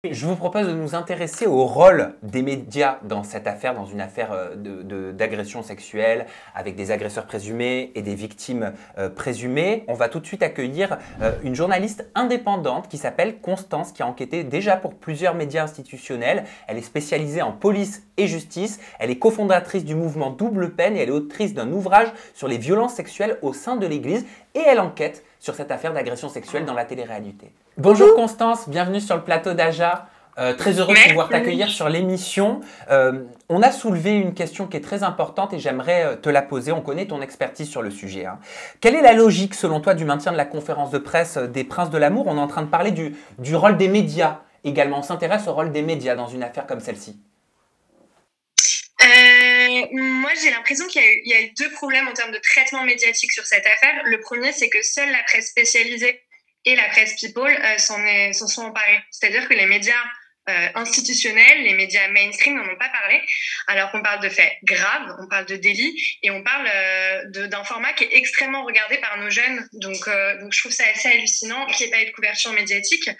Je vous propose de nous intéresser au rôle des médias dans cette affaire, dans une affaire d'agression sexuelle avec des agresseurs présumés et des victimes présumées. On va tout de suite accueillir une journaliste indépendante qui s'appelle Constance, qui a enquêté déjà pour plusieurs médias institutionnels. Elle est spécialisée en police et justice. Elle est cofondatrice du mouvement Double Peine et elle est autrice d'un ouvrage sur les violences sexuelles au sein de l'Église et elle enquête sur cette affaire d'agression sexuelle dans la télé-réalité. Bonjour Constance, bienvenue sur le plateau d'Aja. Très heureux de pouvoir t'accueillir sur l'émission. On a soulevé une question qui est très importante et j'aimerais te la poser. On connaît ton expertise sur le sujet. Quelle est la logique, selon toi, du maintien de la conférence de presse des Princes de l'amour? On est en train de parler du rôle des médias également. On s'intéresse au rôle des médias dans une affaire comme celle-ci. Moi, j'ai l'impression qu'il y a eu deux problèmes en termes de traitement médiatique sur cette affaire. Le premier, c'est que seule la presse spécialisée et la presse people s'en sont emparés. C'est-à-dire que les médias institutionnels, les médias mainstream n'en ont pas parlé, alors qu'on parle de faits graves, on parle de délits et on parle d'un format qui est extrêmement regardé par nos jeunes. Donc je trouve ça assez hallucinant qu'il n'y ait pas eu de couverture médiatique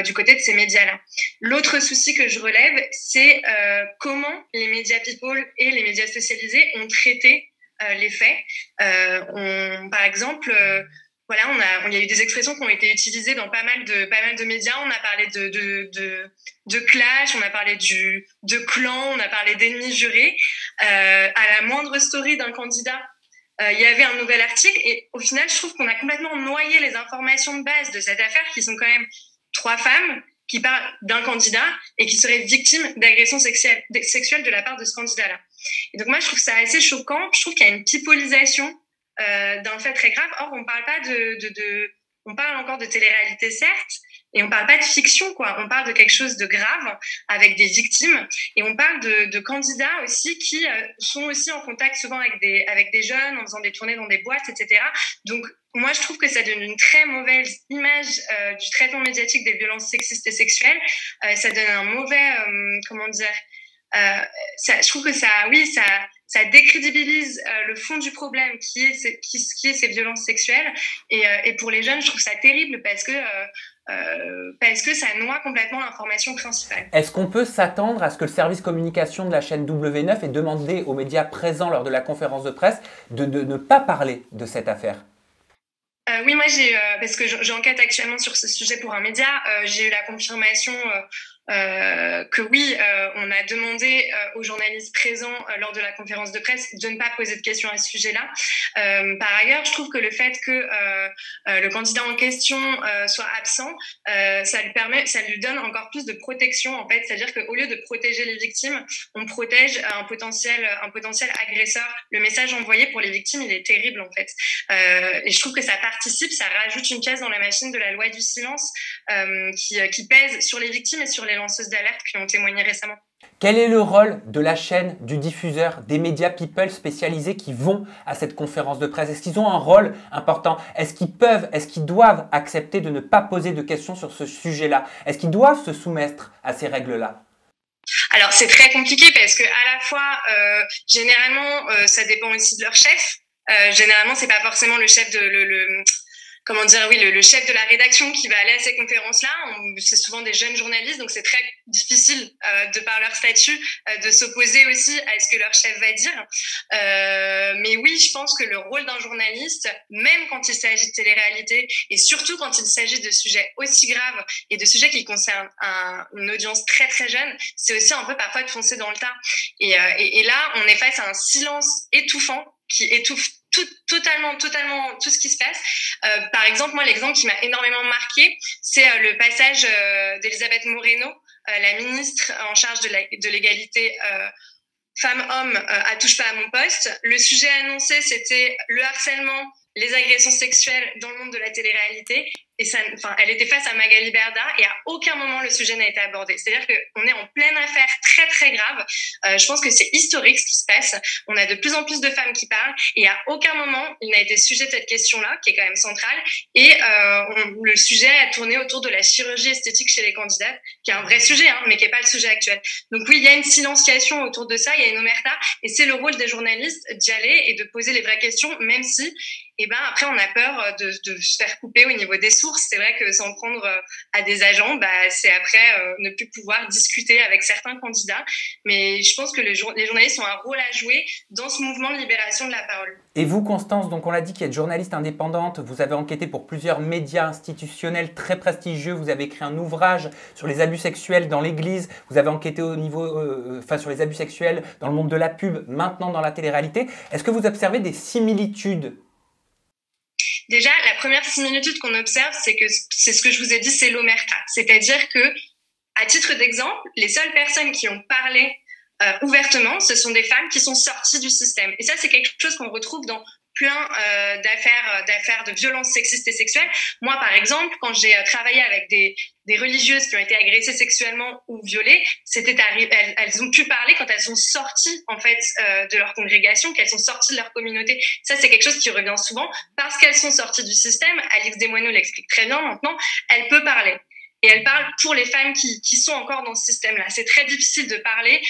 du côté de ces médias-là. L'autre souci que je relève, c'est comment les médias people et les médias spécialisés ont traité les faits. Par exemple, voilà, il y a eu des expressions qui ont été utilisées dans pas mal de médias. On a parlé de clash, on a parlé de clan, on a parlé d'ennemis jurés. À la moindre story d'un candidat, il y avait un nouvel article. Et au final, je trouve qu'on a complètement noyé les informations de base de cette affaire, qui sont quand même 3 femmes qui parlent d'un candidat et qui seraient victimes d'agressions sexuelles de la part de ce candidat-là. Et donc moi, je trouve ça assez choquant. Je trouve qu'il y a une pipolisation d'un fait très grave. Or, on parle pas on parle encore de télé-réalité, certes, et on parle pas de fiction, quoi. On parle de quelque chose de grave avec des victimes, et on parle de candidats aussi qui sont aussi en contact souvent avec des jeunes, en faisant des tournées dans des boîtes, etc. Donc, moi, je trouve que ça donne une très mauvaise image du traitement médiatique des violences sexistes et sexuelles. Ça donne un mauvais, comment dire, je trouve que ça décrédibilise le fond du problème qui est ces violences sexuelles et pour les jeunes je trouve ça terrible parce que ça noie complètement l'information principale. Est-ce qu'on peut s'attendre à ce que le service communication de la chaîne W9 ait demandé aux médias présents lors de la conférence de presse de ne pas parler de cette affaire? Oui, moi parce que j'enquête actuellement sur ce sujet pour un média, j'ai eu la confirmation que oui, on a demandé aux journalistes présents lors de la conférence de presse de ne pas poser de questions à ce sujet-là. Par ailleurs, je trouve que le fait que le candidat en question soit absent, ça lui donne encore plus de protection en fait. C'est-à-dire qu'au lieu de protéger les victimes, on protège un potentiel agresseur. Le message envoyé pour les victimes, il est terrible en fait. Et je trouve que ça rajoute une pièce dans la machine de la loi du silence qui pèse sur les victimes et sur les lanceuses d'alerte qui ont témoigné récemment. Quel est le rôle de la chaîne, du diffuseur, des médias people spécialisés qui vont à cette conférence de presse? Est-ce qu'ils ont un rôle important? Est-ce qu'ils doivent accepter de ne pas poser de questions sur ce sujet-là? Est-ce qu'ils doivent se soumettre à ces règles-là? Alors, c'est très compliqué parce que à la fois, généralement, ça dépend aussi de leur chef. Généralement, c'est pas forcément le chef le chef de la rédaction qui va aller à ces conférences-là. C'est souvent des jeunes journalistes, donc c'est très difficile, de par leur statut, de s'opposer aussi à ce que leur chef va dire. Mais oui, je pense que le rôle d'un journaliste, même quand il s'agit de télé-réalité, et surtout quand il s'agit de sujets aussi graves et de sujets qui concernent une audience très très jeune, c'est aussi un peu parfois de foncer dans le tas. Et là, on est face à un silence étouffant qui étouffe totalement tout ce qui se passe. Par exemple, moi, l'exemple qui m'a énormément marqué, c'est le passage d'Elisabeth Moreno, la ministre en charge de l'égalité femmes-hommes à Touche pas à mon poste. Le sujet annoncé, c'était le harcèlement, les agressions sexuelles dans le monde de la télé-réalité. Et elle était face à Magali Berda et à aucun moment le sujet n'a été abordé. C'est-à-dire qu'on est en pleine affaire très très grave. Je pense que c'est historique ce qui se passe. On a de plus en plus de femmes qui parlent et à aucun moment il n'a été sujet de cette question-là, qui est quand même centrale. Et le sujet a tourné autour de la chirurgie esthétique chez les candidates, qui est un vrai sujet, mais qui n'est pas le sujet actuel. Donc oui, il y a une silenciation autour de ça, il y a une omerta, et c'est le rôle des journalistes d'y aller et de poser les vraies questions, même si après on a peur de se faire couper au niveau des sources. source. C'est vrai que s'en prendre à des agents, c'est après ne plus pouvoir discuter avec certains candidats. Mais je pense que les journalistes ont un rôle à jouer dans ce mouvement de libération de la parole. Et vous, Constance, donc on l'a dit qu'il y a de journaliste indépendante, vous avez enquêté pour plusieurs médias institutionnels très prestigieux, vous avez écrit un ouvrage sur les abus sexuels dans l'Église, vous avez enquêté sur les abus sexuels dans le monde de la pub, maintenant dans la télé-réalité. Est-ce que vous observez des similitudes ? Déjà, la première similitude qu'on observe, c'est ce que je vous ai dit, c'est l'omerta. C'est-à-dire que, à titre d'exemple, les seules personnes qui ont parlé ouvertement, ce sont des femmes qui sont sorties du système. Et ça, c'est quelque chose qu'on retrouve dans plein d'affaires de violences sexistes et sexuelles. Moi, par exemple, quand j'ai travaillé avec des religieuses qui ont été agressées sexuellement ou violées, elles ont pu parler quand elles sont sorties en fait de leur congrégation, qu'elles sont sorties de leur communauté. Ça, c'est quelque chose qui revient souvent parce qu'elles sont sorties du système. Alix Desmoineaux l'explique très bien maintenant. Elle peut parler. Et elle parle pour les femmes qui sont encore dans ce système-là. C'est très difficile de parler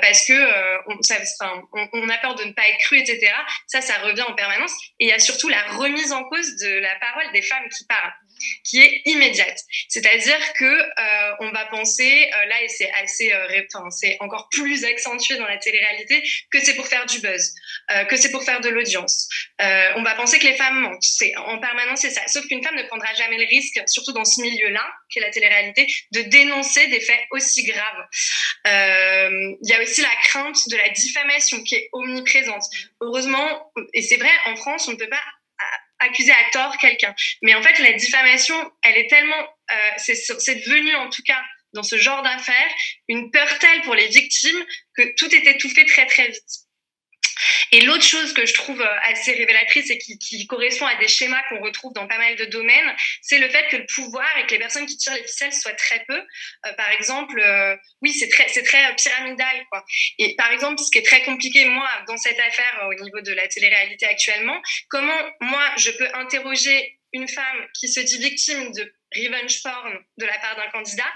parce que on a peur de ne pas être cru, etc. Ça revient en permanence. Et il y a surtout la remise en cause de la parole des femmes qui parlent, qui est immédiate. C'est-à-dire que on va penser là, et c'est encore plus accentué dans la télé-réalité, que c'est pour faire du buzz, que c'est pour faire de l'audience. On va penser que les femmes mentent. En permanence, c'est ça. Sauf qu'une femme ne prendra jamais le risque, surtout dans ce milieu-là, qui est la télé-réalité, de dénoncer des faits aussi graves. Il y a aussi la crainte de la diffamation qui est omniprésente. Heureusement, et c'est vrai, en France, on ne peut pas accuser à tort quelqu'un. Mais en fait, la diffamation, elle est tellement... c'est devenu, en tout cas, dans ce genre d'affaires, une peur telle pour les victimes que tout est étouffé très, très vite. Et l'autre chose que je trouve assez révélatrice et qui correspond à des schémas qu'on retrouve dans pas mal de domaines, c'est le fait que le pouvoir et que les personnes qui tirent les ficelles soient très peu. Par exemple, oui, c'est très pyramidal, quoi. Et par exemple, ce qui est très compliqué, moi, dans cette affaire au niveau de la télé-réalité actuellement, comment moi, je peux interroger une femme qui se dit victime de revenge porn de la part d'un candidat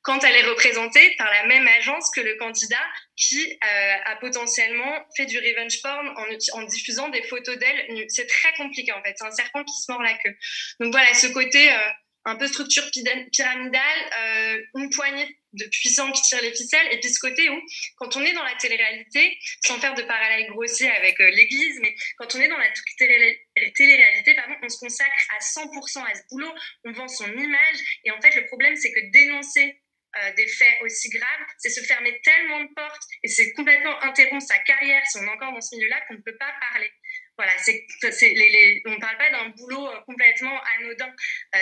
quand elle est représentée par la même agence que le candidat qui a potentiellement fait du revenge porn en diffusant des photos d'elle nues. C'est très compliqué en fait, c'est un serpent qui se mord la queue. Donc voilà, ce côté un peu structure pyramidale, une poignée de puissants qui tirent les ficelles, et puis ce côté où, quand on est dans la télé-réalité, sans faire de parallèle grossier avec l'Église, mais quand on est dans la télé-réalité, on se consacre à 100% à ce boulot, on vend son image, et en fait, le problème, c'est que dénoncer des faits aussi graves, c'est se fermer tellement de portes, et c'est complètement interrompre sa carrière, si on est encore dans ce milieu-là, qu'on ne peut pas parler. Voilà, on ne parle pas d'un boulot complètement anodin.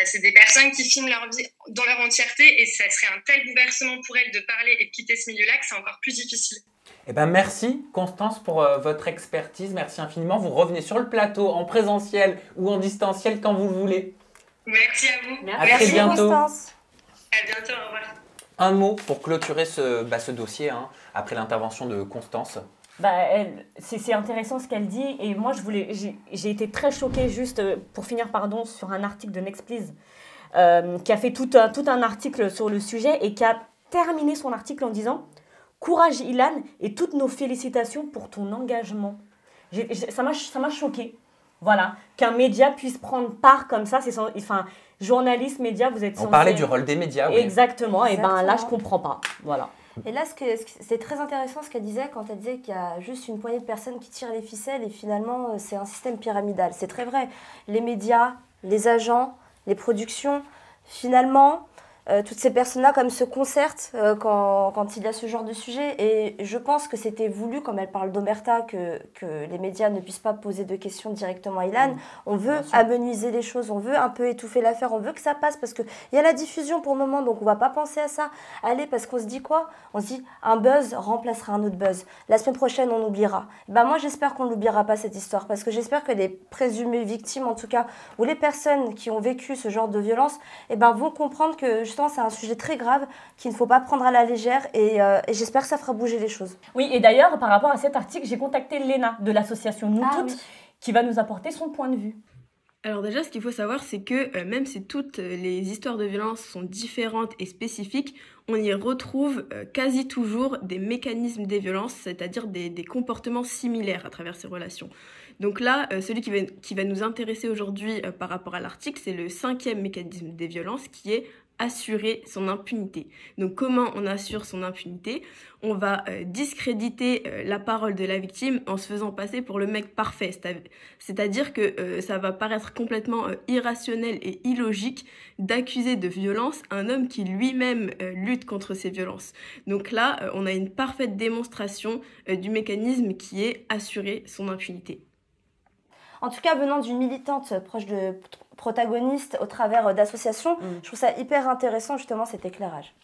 C'est des personnes qui filment leur vie dans leur entièreté, et ça serait un tel bouleversement pour elles de parler et de quitter ce milieu-là que c'est encore plus difficile. Eh ben merci Constance pour votre expertise, merci infiniment. Vous revenez sur le plateau en présentiel ou en distanciel quand vous le voulez. Merci à vous. À très bientôt. Constance. À bientôt, au revoir. Un mot pour clôturer ce dossier après l'intervention de Constance. C'est intéressant ce qu'elle dit, et moi j'ai été très choquée juste pour finir sur un article de Next Please qui a fait tout un article sur le sujet et qui a terminé son article en disant « Courage Ilan et toutes nos félicitations pour ton engagement ». Ça m'a choquée. Voilà, qu'un média puisse prendre part comme ça, journaliste, média, vous êtes censé... On parlait du rôle des médias, oui. Exactement, et là je comprends pas, voilà. Et là, c'est très intéressant ce qu'elle disait quand elle disait qu'il y a juste une poignée de personnes qui tirent les ficelles et finalement, c'est un système pyramidal. C'est très vrai. Les médias, les agents, les productions, finalement, toutes ces personnes-là comme se concertent quand il y a ce genre de sujet. Et je pense que c'était voulu, comme elle parle d'omerta, que les médias ne puissent pas poser de questions directement à Ilan. On veut amenuiser les choses, on veut un peu étouffer l'affaire, on veut que ça passe parce qu'il y a la diffusion pour le moment, donc on ne va pas penser à ça. Allez, parce qu'on se dit quoi ? On se dit un buzz remplacera un autre buzz. La semaine prochaine, on oubliera. Moi, j'espère qu'on n'oubliera pas cette histoire parce que j'espère que les présumées victimes, en tout cas, ou les personnes qui ont vécu ce genre de violence, vont comprendre que justement, c'est un sujet très grave qu'il ne faut pas prendre à la légère et j'espère que ça fera bouger les choses. Oui, et d'ailleurs, par rapport à cet article, j'ai contacté Léna de l'association Nous Toutes qui va nous apporter son point de vue. Alors déjà, ce qu'il faut savoir, c'est que même si toutes les histoires de violence sont différentes et spécifiques, on y retrouve quasi toujours des mécanismes des violences, c'est-à-dire des comportements similaires à travers ces relations. Donc là, celui qui va nous intéresser aujourd'hui par rapport à l'article, c'est le 5e mécanisme des violences qui est assurer son impunité. Donc comment on assure son impunité? On va discréditer la parole de la victime en se faisant passer pour le mec parfait. C'est-à-dire que ça va paraître complètement irrationnel et illogique d'accuser de violence un homme qui lui-même lutte contre ces violences. Donc là, on a une parfaite démonstration du mécanisme qui est assurer son impunité. En tout cas, venant d'une militante proche de protagonistes au travers d'associations, je trouve ça hyper intéressant justement cet éclairage.